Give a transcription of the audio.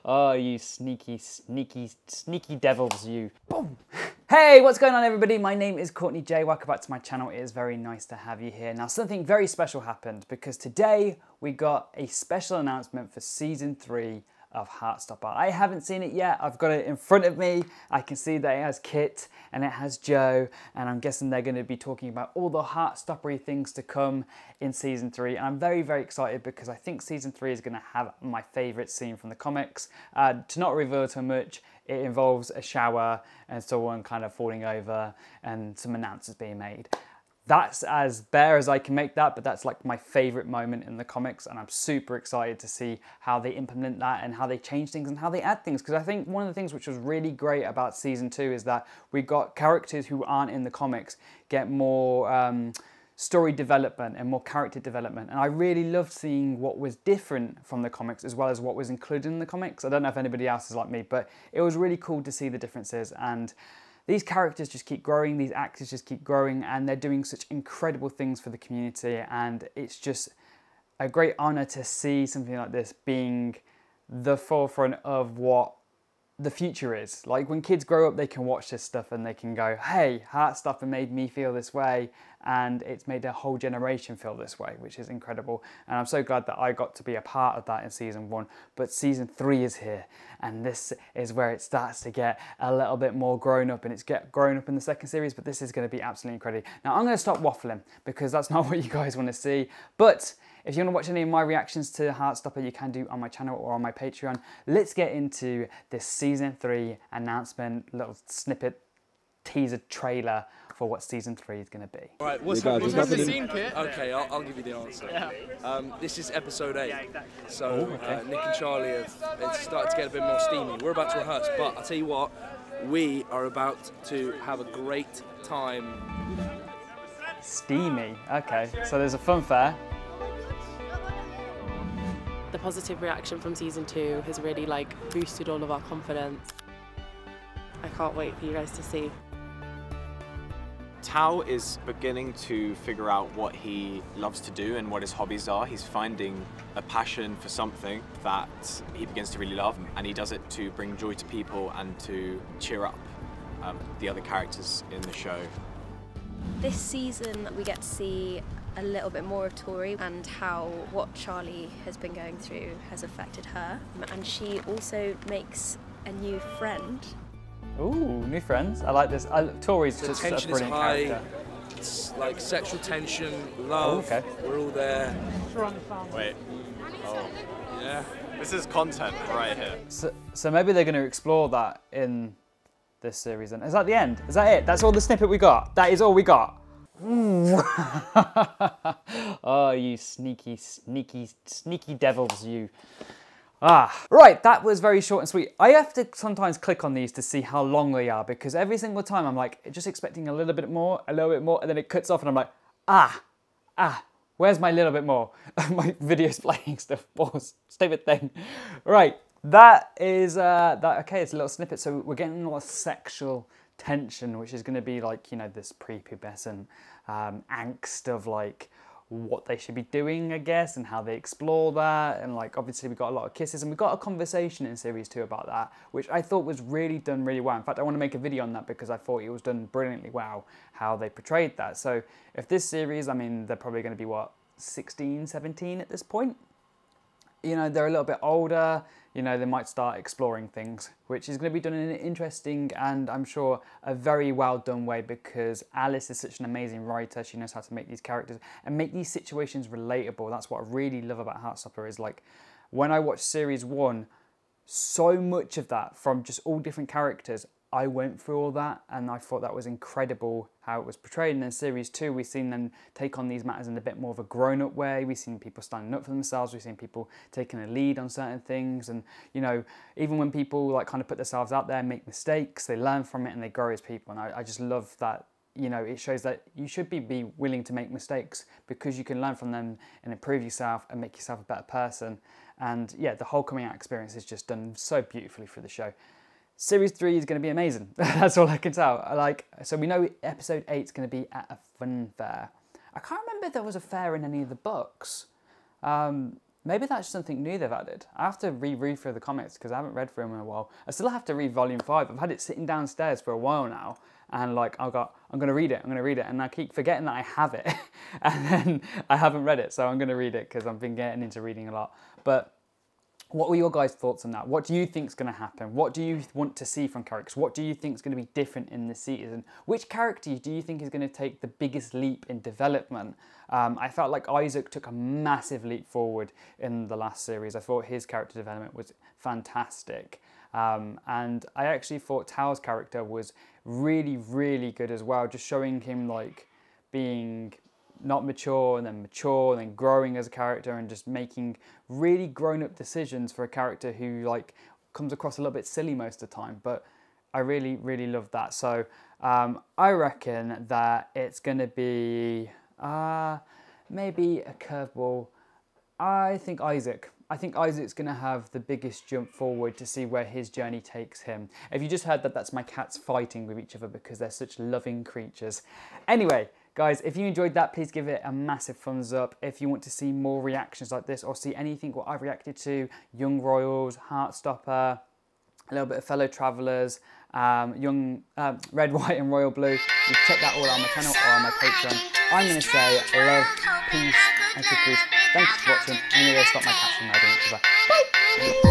Oh, you sneaky, sneaky, sneaky devils, you. Boom. Hey, what's going on everybody? My name is Courtney-Jai. Welcome back to my channel. It is very nice to have you here. Now, something very special happened because today we got a special announcement for season 3 of Heartstopper. I haven't seen it yet. I've got it in front of me. I can see that it has Kit and it has Joe, and I'm guessing they're going to be talking about all the Heartstopper-y things to come in season 3. And I'm very, very excited because I think season 3 is going to have my favorite scene from the comics. To not reveal too much, it involves a shower and someone kind of falling over and some announcements being made. That's as bare as I can make that, but that's like my favorite moment in the comics, and I'm super excited to see how they implement that and how they change things and how they add things, because I think one of the things which was really great about season 2 is that we got characters who aren't in the comics get more story development and more character development, and I really loved seeing what was different from the comics as well as what was included in the comics. I don't know if anybody else is like me, but it was really cool to see the differences, and these characters just keep growing, these actors just keep growing, and they're doing such incredible things for the community, and it's just a great honor to see something like this being the forefront of what the future is. Like, when kids grow up, they can watch this stuff and they can go, hey, Heartstopper made me feel this way, and it's made a whole generation feel this way, which is incredible. And I'm so glad that I got to be a part of that in season 1. But season 3 is here, and this is where it starts to get a little bit more grown up, and it's grown up in the second series, but this is going to be absolutely incredible. Now, I'm going to stop waffling because that's not what you guys want to see, but if you want to watch any of my reactions to Heartstopper, you can do on my channel or on my Patreon. Let's get into this season 3 announcement, little snippet, teaser trailer for what season 3 is going to be. All right, what's happening? Okay, I'll give you the answer. Yeah. This is episode 8, so Nick and Charlie have started to get a bit more steamy. We're about to rehearse, but I'll tell you what, we are about to have a great time. Steamy, okay, so there's a fun fair. The positive reaction from season 2 has really boosted all of our confidence. I can't wait for you guys to see. Tao is beginning to figure out what he loves to do and what his hobbies are. He's finding a passion for something that he begins to really love, and he does it to bring joy to people and to cheer up the other characters in the show. This season we get to see a little bit more of Tori and how what Charlie has been going through has affected her, and she also makes a new friend. Ooh, new friends. I like this. Tori's just a brilliant character. It's like sexual tension, love. Oh, okay. We're all there. Wait. Oh. Yeah. This is content right here. So maybe they're going to explore that in this series. Then is that the end? Is that it? That's all the snippet we got. That is all we got. Oh, you sneaky, sneaky, sneaky devils, you. Right, that was very short and sweet. I have to sometimes click on these to see how long they are, because every single time I'm like just expecting a little bit more, and then it cuts off and I'm like, where's my little bit more? My video's playing stuff, pause, stupid thing. Right, that is, okay, it's a little snippet. So we're getting a lot of sexual tension, which is going to be like, you know, this prepubescent angst of like what they should be doing, I guess, and how they explore that. And like, obviously we got a lot of kisses, and we got a conversation in series 2 about that, which I thought was really done really well. In fact, I want to make a video on that because I thought it was done brilliantly well, how they portrayed that. So if this series, I mean, they're probably going to be what, 16, 17 at this point? You know, they're a little bit older, you know, they might start exploring things, which is going to be done in an interesting and I'm sure a very well done way, because Alice is such an amazing writer. She knows how to make these characters and make these situations relatable. That's what I really love about Heartstopper, is like, when I watched series 1, so much of that from just all different characters, I went through all that, and I thought that was incredible how it was portrayed. And in series 2, we've seen them take on these matters in a bit more of a grown-up way. We've seen people standing up for themselves. We've seen people taking a lead on certain things. And, you know, even when people like kind of put themselves out there, make mistakes, they learn from it and they grow as people. And I just love that, you know, it shows that you should be willing to make mistakes, because you can learn from them and improve yourself and make yourself a better person. And yeah, the whole coming out experience is just done so beautifully for the show. Series 3 is going to be amazing. That's all I can tell. So we know episode 8 is going to be at a fun fair. I can't remember if there was a fair in any of the books. maybe that's something new they've added. I have to reread through the comics because I haven't read through them in a while. I still have to read volume 5. I've had it sitting downstairs for a while now, and like I'm gonna read it, and I keep forgetting that I have it, and then I haven't read it, so I'm gonna read it because I've been getting into reading a lot. But what were your guys' thoughts on that? What do you think is going to happen? What do you want to see from characters? What do you think is going to be different in this season? Which character do you think is going to take the biggest leap in development? I felt like Isaac took a massive leap forward in the last series. I thought his character development was fantastic. And I actually thought Tao's character was really, really good as well. Just showing him like being not mature and then growing as a character and just making really grown-up decisions for a character who like comes across a little bit silly most of the time, but I really, really love that. So I reckon that it's gonna be maybe a curveball. I think Isaac's gonna have the biggest jump forward to see where his journey takes him. If you just heard that, that's my cats fighting with each other because they're such loving creatures. Anyway, guys, if you enjoyed that, please give it a massive thumbs up. If you want to see more reactions like this or see anything what I've reacted to, Young Royals, Heartstopper, a little bit of Fellow Travellers, Red, White and Royal Blue, you can check that all out on my channel or on my Patreon. I'm going to say love, peace and cookies. Thank you for watching. I'm going to stop my cats from murdering each other. Bye!